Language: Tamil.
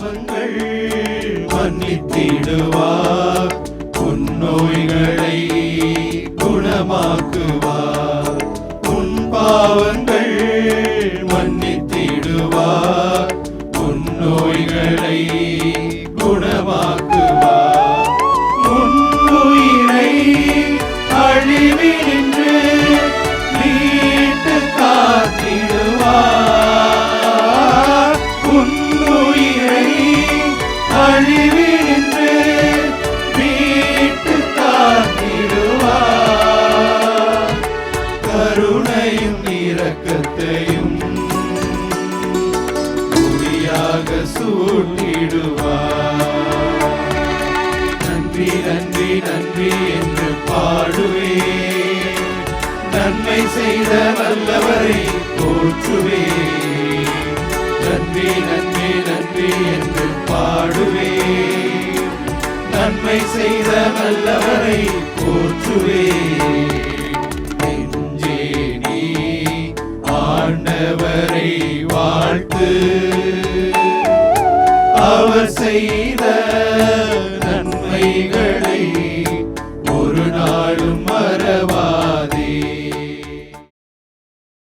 பாவங்கள் மன்னித்திடுவார், உன் நோய்களை குணமாக்குவார். உன் பாவங்கள் மன்னித்திடுவார், உன் நோய்களை குணமாக்குவார். உன் உயிரை அழிவினின்று மீட்டு காத்திடுவார். உன் உயிரை அழிவினின்று மீட்டு காத்திடுவார். கருணையும் இரக்கத்தையும் முடியாக சூட்டிடுவார். நன்றி நன்றி நன்றி என்று பாடுவே, நன்மை செய்த நல்லவரை போற்றுவே. நன்றி நன்றி நன்றி என்று பாடுவே, நன்மை செய்த நல்லவரை போற்றுவே. நெஞ்சே நீ ஆண்டவரை வாழ்த்து, அவர் செய்த நன்மைகளை